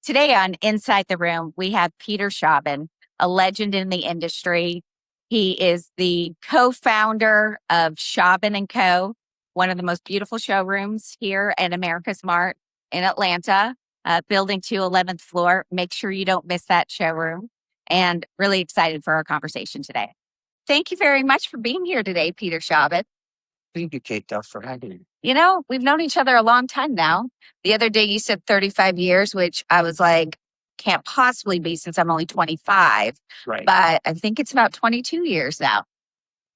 Today on Inside the Room, we have Peter Schauben, a legend in the industry. He is the co-founder of Schauben and Co, one of the most beautiful showrooms here at AmericasMart in Atlanta, building 2, 11th floor. Make sure you don't miss that showroom. And really excited for our conversation today. Thank you very much for being here today, Peter Schauben. Thank you, Kate Duff, for having me. You know, we've known each other a long time now. The other day you said 35 years, which I was like, can't possibly be since I'm only 25. Right. But I think it's about 22 years now.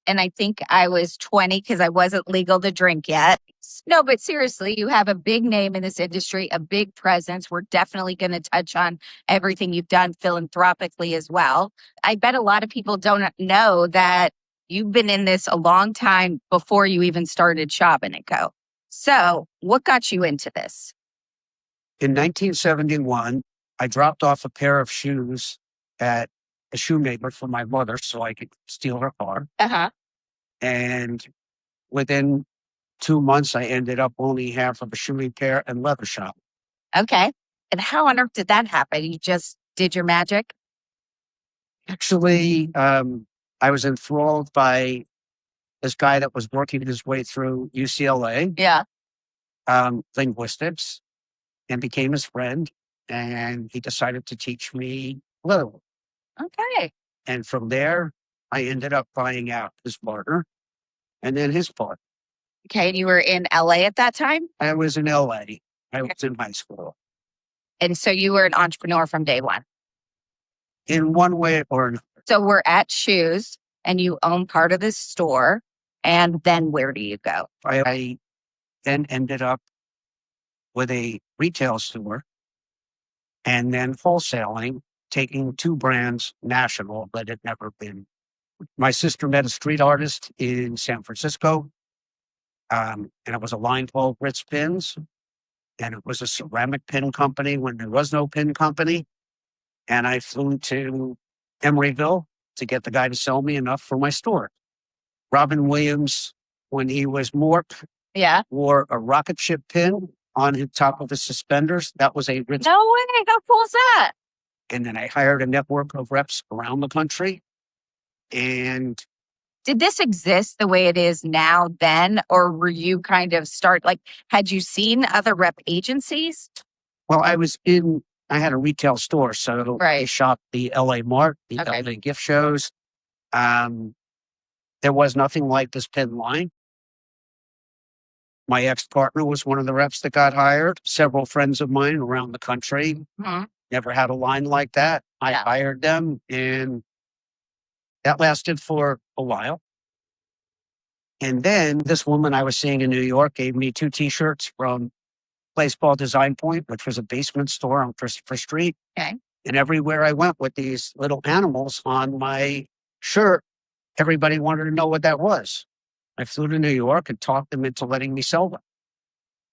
And I think I was 20 because I wasn't legal to drink yet. No, but seriously, you have a big name in this industry, a big presence. We're definitely going to touch on everything you've done philanthropically as well. I bet a lot of people don't know that you've been in this a long time before you even started Schauben and Co. So what got you into this? In 1971, I dropped off a pair of shoes at a shoemaker for my mother so I could steal her car. Uh-huh. And within 2 months, I ended up owning half of a shoe repair and leather shop. Okay. And how on earth did that happen? You just did your magic? Actually, I was enthralled by this guy that was working his way through UCLA, Yeah. linguistics, and became his friend. And he decided to teach me leather. Okay. And from there, I ended up buying out his partner and then his partner. Okay. And you were in LA at that time? I was in LA. I was in high school. And so you were an entrepreneur from day one. In one way or another. So we're at Shoes and you own part of this store. And then where do you go? I then ended up with a retail store and then wholesaling, taking 2 brands national that had never been. My sister met a street artist in San Francisco, and it was a line called Ritz Pins, and it was a ceramic pin company when there was no pin company. And I flew to Emeryville to get the guy to sell me enough for my store. Robin Williams, when he was Mork, wore a rocket ship pin on the top of his suspenders. That was a Ritz. No way. How cool is that? And then I hired a network of reps around the country. And did this exist the way it is now then? Or were you kind of had you seen other rep agencies? Well, I had a retail store. So I shopped the LA Mart, the LA gift shows. There was nothing like this pin line. My ex-partner was one of the reps that got hired. Several friends of mine around the country never had a line like that. I hired them, and that lasted for a while. And then this woman I was seeing in New York gave me 2 T-shirts from a place called Design Point, which was a basement store on Christopher Street. Okay. And everywhere I went with these little animals on my shirt, everybody wanted to know what that was. I flew to New York and talked them into letting me sell them.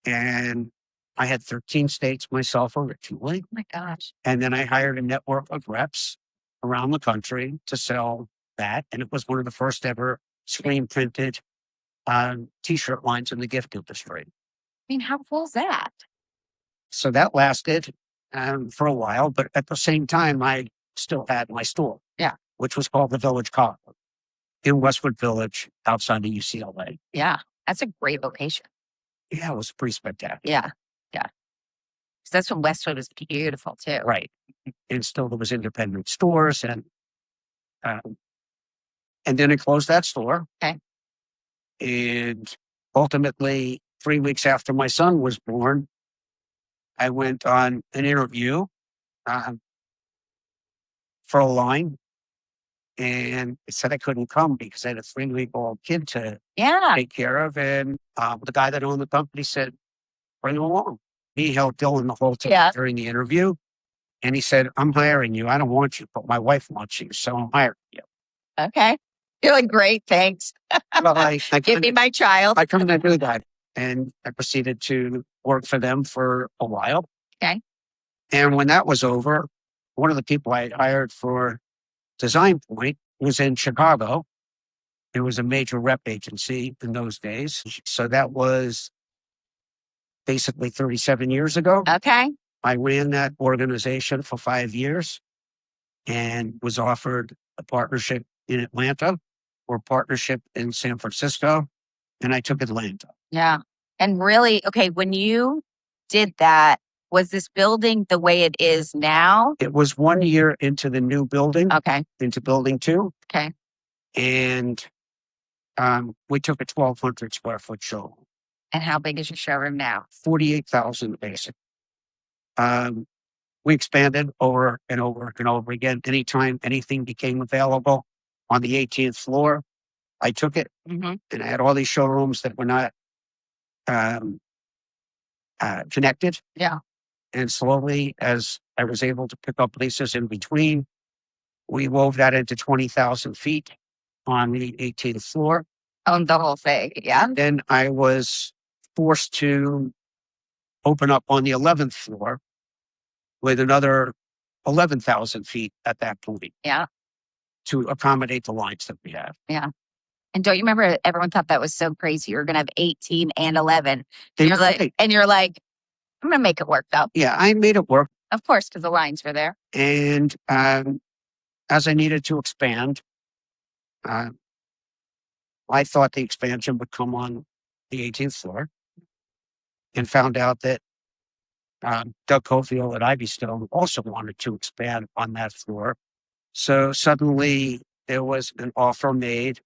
And I had 13 states myself originally. Oh my gosh. And then I hired a network of reps around the country to sell that. And it was one of the first ever screen printed T-shirt lines in the gift industry. I mean, how cool is that? So that lasted for a while. But at the same time, I still had my store, which was called the Village Cotton in Westwood Village outside of UCLA. Yeah, that's a great location. Yeah, it was pretty spectacular. Yeah. So that's when Westwood was beautiful too. Right. And still there was independent stores and then it closed that store. Okay. And ultimately, 3 weeks after my son was born, I went on an interview for a line. And it said I couldn't come because I had a 3-week-old kid to take care of. And the guy that owned the company said, bring him along. He held Dylan the whole time during the interview. And he said, I'm hiring you. I don't want you, but my wife wants you. So I'm hiring you. Okay. You're like, great, thanks. Well, give me my child. I come to do that. And I proceeded to work for them for a while. Okay. And when that was over, one of the people I had hired for Design Point was in Chicago. It was a major rep agency in those days. So that was basically 37 years ago. Okay. I ran that organization for 5 years and was offered a partnership in Atlanta or partnership in San Francisco, and I took Atlanta. Yeah. And really, okay, when you did that, was this building the way it is now? It was 1 year into the new building, Okay. into building 2, Okay. and we took a 1,200 square foot showroom, And how big is your showroom now? 48,000 basic. We expanded over and over and over again. Anytime anything became available on the 18th floor, I took it, Mm-hmm. and I had all these showrooms that were not connected. Yeah. And slowly, as I was able to pick up leases in between, we wove that into 20,000 feet on the 18th floor. Owned the whole thing. Yeah. Then I was forced to open up on the 11th floor with another 11,000 feet at that point. Yeah. To accommodate the lines that we have. Yeah. And don't you remember everyone thought that was so crazy? You're going to have 18 and 11. They You're were like, right. and you're like, I'm going to make it work though. Yeah, I made it work. Of course, because the lines were there. And as I needed to expand, I thought the expansion would come on the 18th floor, and found out that Doug Cofield at Ivy Stone also wanted to expand on that floor. So suddenly there was an offer made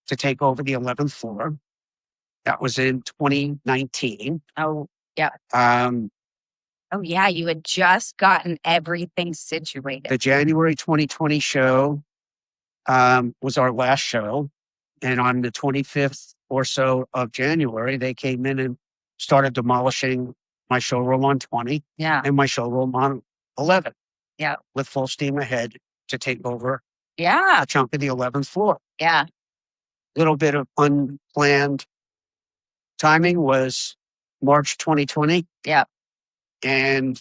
to take over the 11th floor. That was in 2019. Oh, yeah. Um, Oh, yeah. You had just gotten everything situated. the January 2020 show was our last show. And on the 25th or so of January, they came in and started demolishing my showroom on 20 Yeah. and my showroom on 11. Yeah. With full steam ahead to take over Yeah. a chunk of the 11th floor. Yeah. Little bit of unplanned timing was March 2020. Yeah. And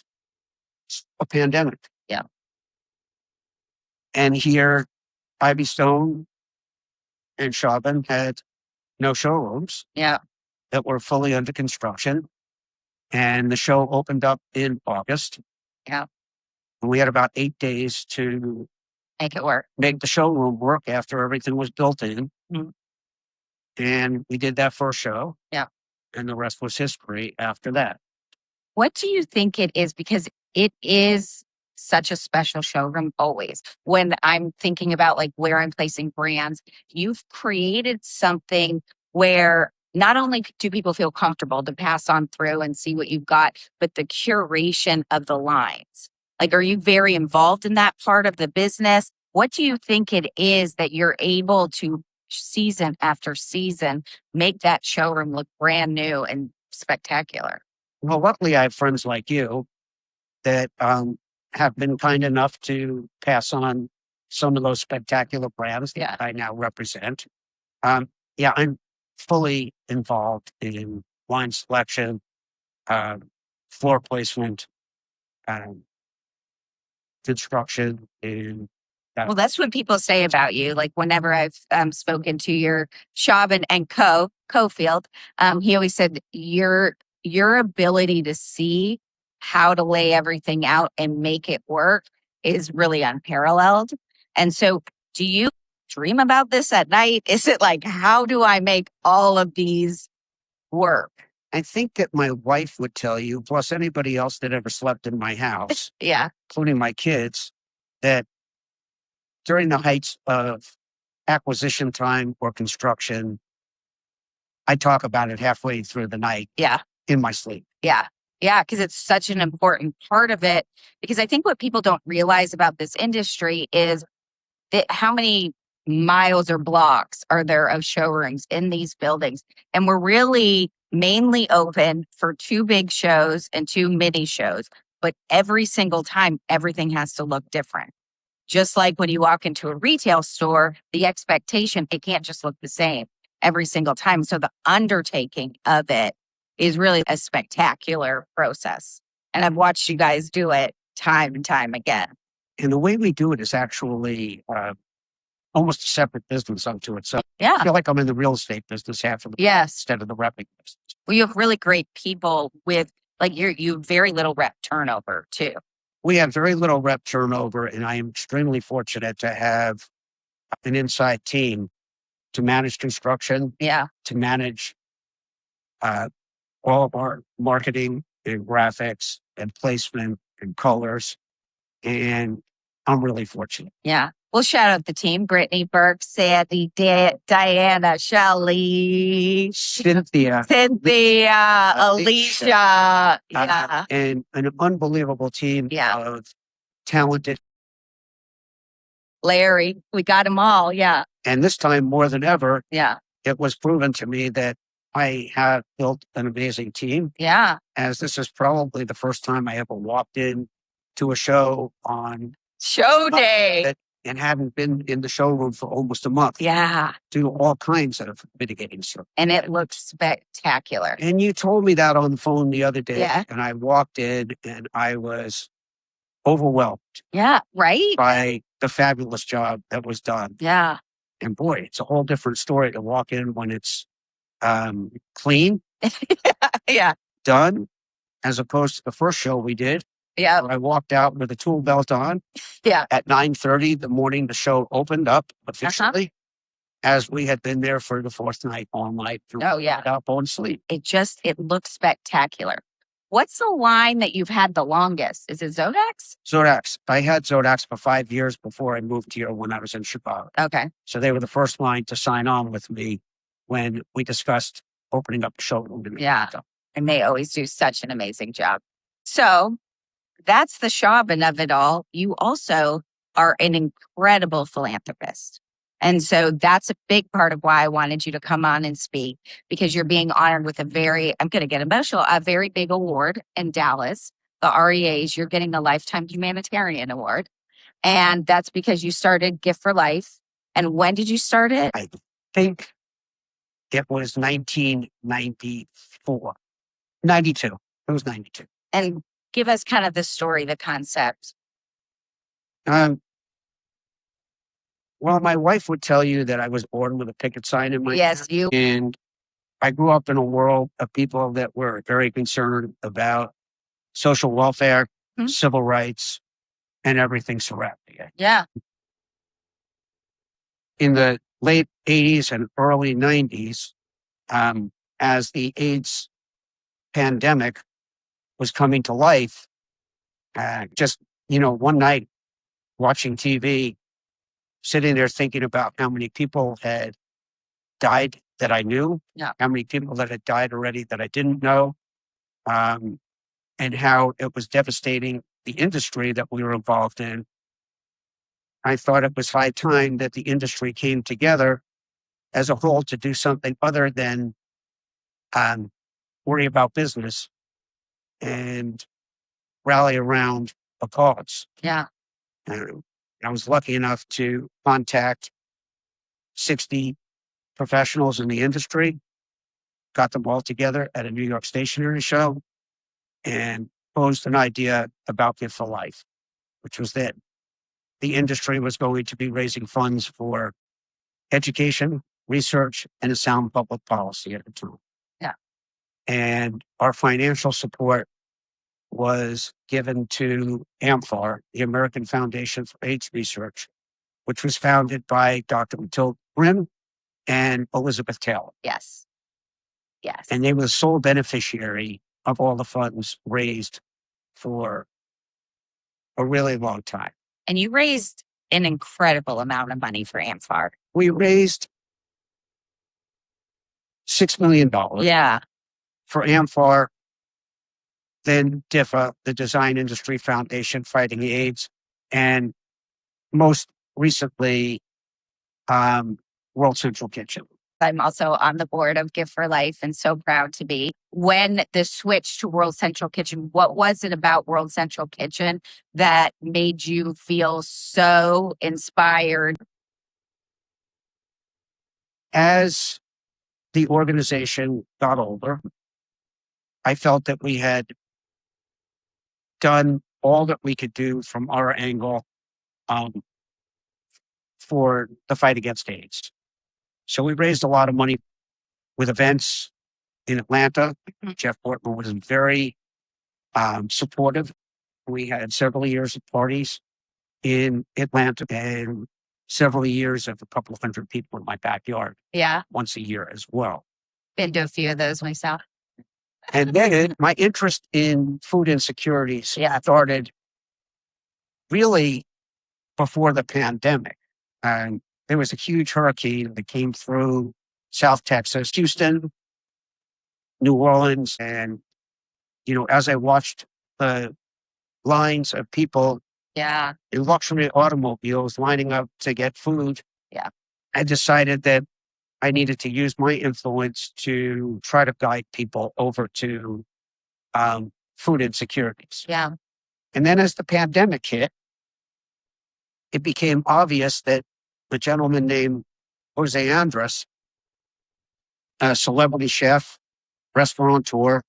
a pandemic. Yeah. And here, Ivy Stone and Schauben had no showrooms. Yeah. That were fully under construction. And the show opened up in August. Yeah. And we had about 8 days to make it work. Make the showroom work after everything was built in. Mm-hmm. And we did that first show. Yeah. And the rest was history after that. What do you think it is? Because it is such a special showroom always. When I'm thinking about like where I'm placing brands, you've created something where not only do people feel comfortable to pass on through and see what you've got, but the curation of the lines. Like, are you very involved in that part of the business? What do you think it is that you're able to season after season make that showroom look brand new and spectacular? Well, luckily, I have friends like you that have been kind enough to pass on some of those spectacular brands that I now represent. Yeah, I'm fully involved in line selection, floor placement, construction, and well, that's what people say about you. Like whenever I've spoken to your Schauben and Co. Cofield, he always said your ability to see how to lay everything out and make it work is really unparalleled. And so, do you dream about this at night? Is it like, how do I make all of these work? I think that my wife would tell you, plus anybody else that ever slept in my house, Yeah, including my kids, that during the heights of acquisition time or construction, I talk about it halfway through the night. Yeah. In my sleep. Yeah. Yeah. Because it's such an important part of it. Because I think what people don't realize about this industry is that how many miles or blocks are there of showrooms in these buildings? And we're really mainly open for 2 big shows and 2 mini shows. But every single time, everything has to look different. Just like when you walk into a retail store, the expectation, it can't just look the same every single time. So the undertaking of it is really a spectacular process. And I've watched you guys do it time and time again. And the way we do it is actually almost a separate business unto itself. Yeah. I feel like I'm in the real estate business half of the Yes. instead of the repping business. Well, you have really great people with Like you very little rep turnover too. We have very little rep turnover, and I am extremely fortunate to have an inside team to manage construction, Yeah. to manage uh, all of our marketing and graphics and placement and colors. And I'm really fortunate. Yeah. Well, shout out the team: Brittany, Burke, Sandy, Diana, Shelley, Cynthia, Cynthia, Alicia. Yeah. and an unbelievable team Yeah. of talented. Larry. We got them all. Yeah. And this time more than ever, Yeah. it was proven to me that I have built an amazing team, Yeah. as this is probably the first time I ever walked in to a show on Show day. and hadn't been in the showroom for almost a month. Yeah. Do all kinds of mitigating stuff. And it looks spectacular. And you told me that on the phone the other day, Yeah. and I walked in and I was overwhelmed Yeah. Right. by the fabulous job that was done. Yeah. And boy, it's a whole different story to walk in when it's clean, Yeah. done, as opposed to the first show we did. Yeah. I walked out with a tool belt on. Yeah. At 9:30 the morning the show opened up officially, as we had been there for the fourth night all night. Oh, yeah. Up on sleep. It looks spectacular. What's the line that you've had the longest? Is it Zodax? Zodax. I had Zodax for 5 years before I moved here when I was in Chicago. Okay. So they were the first line to sign on with me when we discussed opening up the showroom. Yeah. And they always do such an amazing job. So that's the Schauben of it all. You also are an incredible philanthropist. And so that's a big part of why I wanted you to come on and speak, because you're being honored with I'm going to get emotional, a very big award in Dallas, the REAs. You're getting the Lifetime Humanitarian Award. And that's because you started Gift for Life. And when did you start it? I think it was 1994. 92. It was 92. And give us kind of the story, the concept. Well, my wife would tell you that I was born with a picket sign in my Yes, you. And I grew up in a world of people that were very concerned about social welfare, civil rights, and everything surrounding it. Yeah. In the late 80s and early 90s, as the AIDS pandemic was coming to life, one night watching TV, sitting there thinking about how many people had died that I knew, how many people that had died already that I didn't know, and how it was devastating the industry that we were involved in. I thought it was high time that the industry came together as a whole to do something other than worry about business and rally around a cause. Yeah. I was lucky enough to contact 60 professionals in the industry, got them all together at a New York stationery show, and posed an idea about Gift for Life, which was that the industry was going to be raising funds for education, research, and a sound public policy at the time. Yeah. And our financial support was given to AMFAR, the American Foundation for AIDS Research, which was founded by Dr. Matilda Grimm and Elizabeth Taylor. Yes. Yes. And they were the sole beneficiary of all the funds raised for a really long time. And you raised an incredible amount of money for AMFAR. We raised $6 million Yeah. for AMFAR, then DIFA, the Design Industry Foundation Fighting AIDS, and most recently, World Central Kitchen. I'm also on the board of Gift for Life and so proud to be. When the switch to World Central Kitchen, what was it about World Central Kitchen that made you feel so inspired? As the organization got older, I felt that we had done all that we could do from our angle for the fight against AIDS. So we raised a lot of money with events in Atlanta. Jeff Portman was very supportive. We had several years of parties in Atlanta and several years of a couple of hundred people in my backyard Yeah. once a year as well. Been to a few of those myself. And then my interest in food insecurities started really before the pandemic. And there was a huge hurricane that came through South Texas, Houston, New Orleans. And, as I watched the lines of people Yeah. in luxury automobiles lining up to get food, Yeah. I decided that I needed to use my influence to try to guide people over to food insecurities. Yeah. And then as the pandemic hit, it became obvious that a gentleman named Jose Andres, a celebrity chef, restaurateur,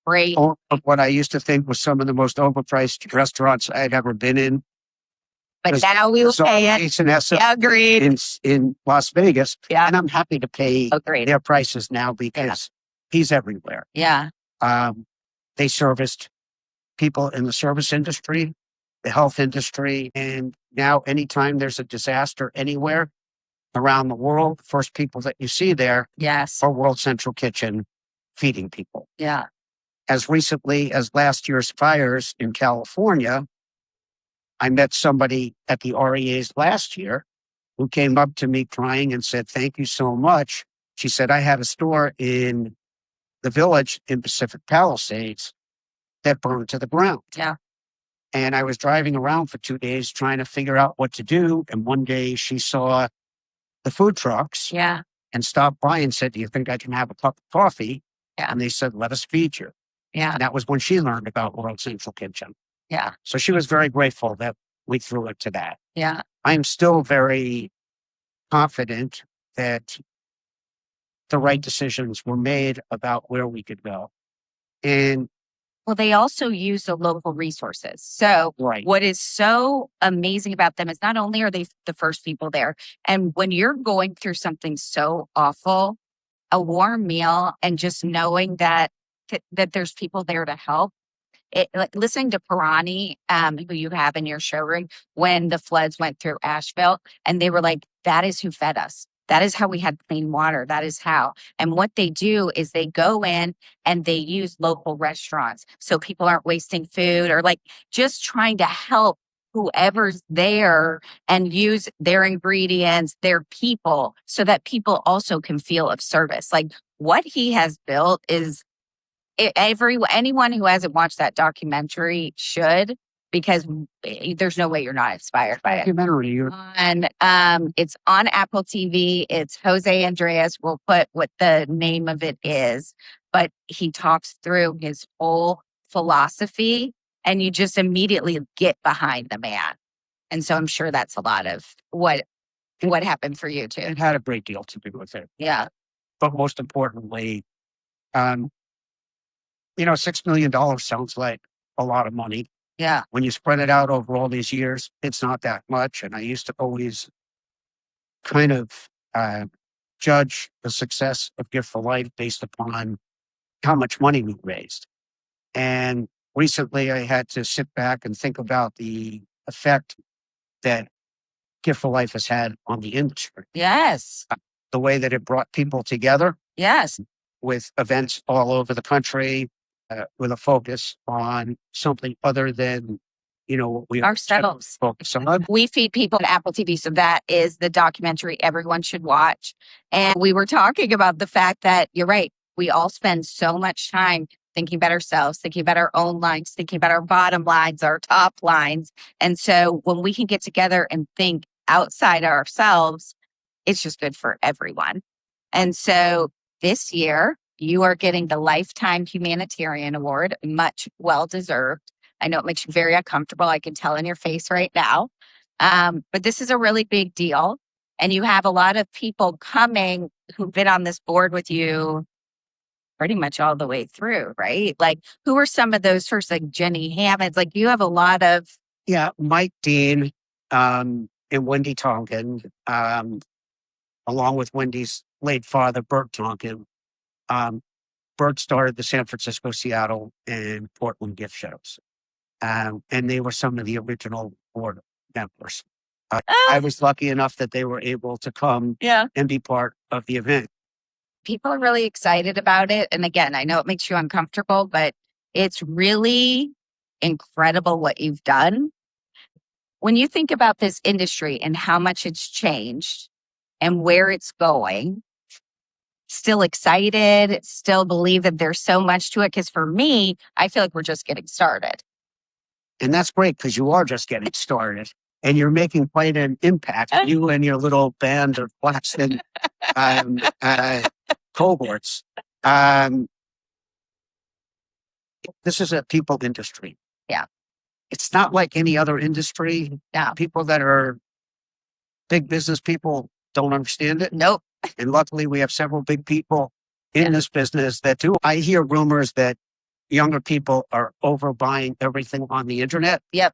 Great. owner of what I used to think was some of the most overpriced restaurants I'd ever been in. But now we will pay it. Yeah, agreed. In Las Vegas. Yeah. And I'm happy to pay Agreed. their prices now because he's everywhere. Yeah. They serviced people in the service industry, the health industry, and now anytime there's a disaster anywhere around the world, first people that you see there Yes. are World Central Kitchen feeding people. Yeah. As recently as last year's fires in California, I met somebody at the REAs last year who came up to me crying and said, "Thank you so much." She said, "I had a store in the village in Pacific Palisades that burned to the ground. Yeah. And I was driving around for 2 days trying to figure out what to do. And one day she saw the food trucks Yeah. and stopped by and said, "Do you think I can have a cup of coffee?" Yeah. And they said, "Let us feed you." Yeah. And that was when she learned about World Central Kitchen. Yeah. So she was very grateful that we threw it to that. Yeah. I am still very confident that the right decisions were made about where we could go. And Well, they also use the local resources. So what is so amazing about them is not only are they the first people there, and when you're going through something so awful, a warm meal and just knowing that that there's people there to help. Like listening to Pirani, who you have in your showroom, when the floods went through Asheville, and they were like, "That is who fed us. That is how we had clean water. That is how." And what they do is they go in and they use local restaurants so people aren't wasting food, or like just trying to help whoever's there and use their ingredients, their people, so that people also can feel of service. Like what he has built is anyone who hasn't watched that documentary should, because there's no way you're not inspired by it. documentary, And it's on Apple TV. It's Jose Andres. We'll put what the name of it is, but he talks through his whole philosophy, and you just immediately get behind the man. And so I'm sure that's a lot of what happened for you too. it had a great deal to do with it. Yeah. But most importantly, $6 million sounds like a lot of money. Yeah. When you spread it out over all these years, it's not that much. And I used to always kind of judge the success of Gift for Life based upon how much money we raised. And recently I had to sit back and think about the effect that Gift for Life has had on the industry. Yes. The way that it brought people together. Yes. With events all over the country, with a focus on something other than, what we ourselves focus on. We feed people on Apple TV. So that is the documentary everyone should watch. And we were talking about the fact that you're right. We all spend so much time thinking about ourselves, thinking about our own lines, thinking about our bottom lines, our top lines. And so when we can get together and think outside ourselves, it's just good for everyone. And so this year, you are getting the Lifetime Humanitarian Award, much well-deserved. I know it makes you very uncomfortable. I can tell in your face right now. But this is a really big deal. And you have a lot of people coming who've been on this board with you pretty much all the way through, right? Like, who are some of those first, like Jenny Hammonds? Like, you have a lot of... Yeah, Mike Dean and Wendy Tonkin, along with Wendy's late father, Bert Tonkin. Bert started the San Francisco, Seattle, and Portland gift shows. And they were some of the original board members. I was lucky enough that they were able to come and be part of the event. People are really excited about it. And again, I know it makes you uncomfortable, but it's really incredible what you've done. When you think about this industry and how much it's changed and where it's going, still excited, still believe that there's so much to it. Because for me, I feel like we're just getting started. And that's great because you are just getting started and you're making quite an impact. You and your little band of Boston cohorts. This is a people industry. Yeah. It's not like any other industry. Yeah. People that are big business people don't understand it. Nope. And luckily we have several big people in this business that do. I hear rumors that younger people are overbuying everything on the internet. Yep.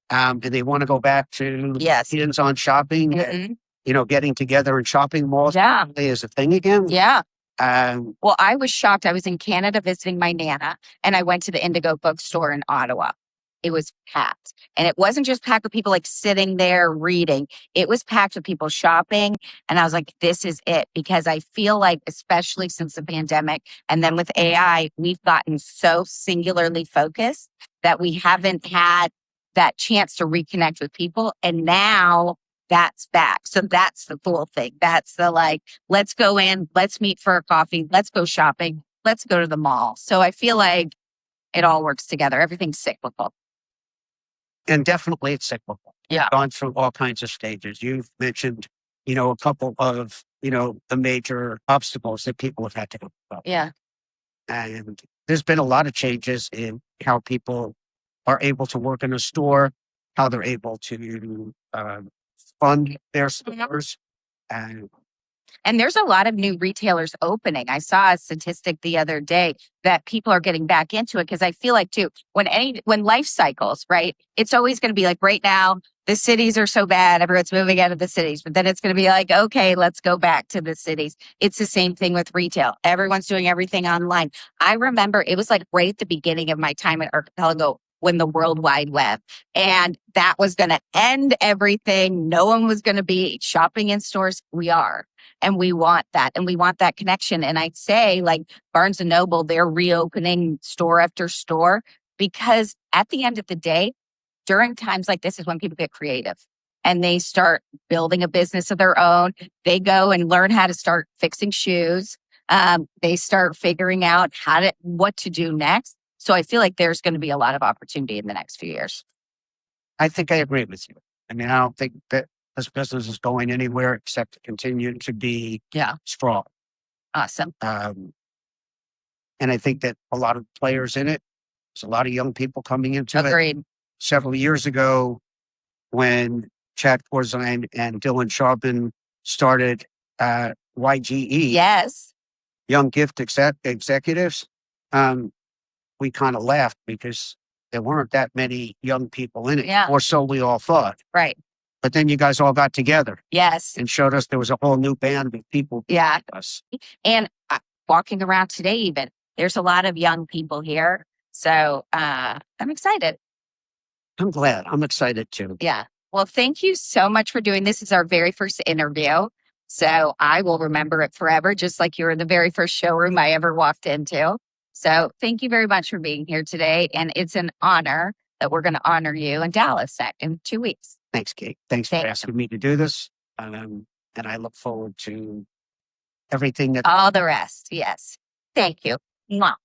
And they want to go back to hands-on shopping. Mm-hmm. Getting together in shopping malls is a thing again. Yeah. Well, I was shocked. I was in Canada visiting my Nana, and I went to the Indigo bookstore in Ottawa. It was packed. And it wasn't just packed with people like sitting there reading. It was packed with people shopping. And I was like, this is it. Because I feel like, especially since the pandemic and then with AI, we've gotten so singularly focused that we haven't had that chance to reconnect with people. And now that's back. So that's the cool thing. That's the like, let's go in, let's meet for a coffee, let's go shopping, let's go to the mall. So I feel like it all works together. Everything's cyclical. And definitely it's cyclical. Yeah. Gone through all kinds of stages. You've mentioned, a couple of, the major obstacles that people have had to go through. Yeah. And there's been a lot of changes in how people are able to work in a store, how they're able to fund their stores. And there's a lot of new retailers opening. I saw a statistic the other day that people are getting back into it because I feel like too, when life cycles, right, it's always going to be like right now, the cities are so bad, everyone's moving out of the cities, but then it's going to be like, okay, let's go back to the cities. It's the same thing with retail. Everyone's doing everything online. I remember it was like right at the beginning of my time at Archipelago when the World Wide Web, and that was going to end everything. No one was going to be shopping in stores. We are. And we want that. And we want that connection. And I'd say like Barnes & Noble, they're reopening store after store because at the end of the day, during times like this is when people get creative and they start building a business of their own. They go and learn how to start fixing shoes. They start figuring out what to do next. So I feel like there's going to be a lot of opportunity in the next few years. I think I agree with you. I mean, I don't think that this business is going anywhere except to continue to be strong. Awesome. And I think that a lot of players in it, there's a lot of young people coming into Agreed. it. Several years ago, when Chad Corzine and Dylan Schauben started YGE, yes, Young Gift Executives, we kind of laughed because there weren't that many young people in it, or so we all thought. Right. But then you guys all got together. Yes. And showed us there was a whole new band of people. Yeah. Us. And walking around today, even, there's a lot of young people here. So I'm excited. I'm glad. I'm excited too. Yeah. Well, thank you so much for doing this. This is our very first interview. So I will remember it forever, just like you were the very first showroom I ever walked into. So thank you very much for being here today. And it's an honor that we're going to honor you in Dallas in 2 weeks. Thanks, Kate. Thanks for asking me to do this. And I look forward to everything that... all the rest. Yes. Thank you. Mwah.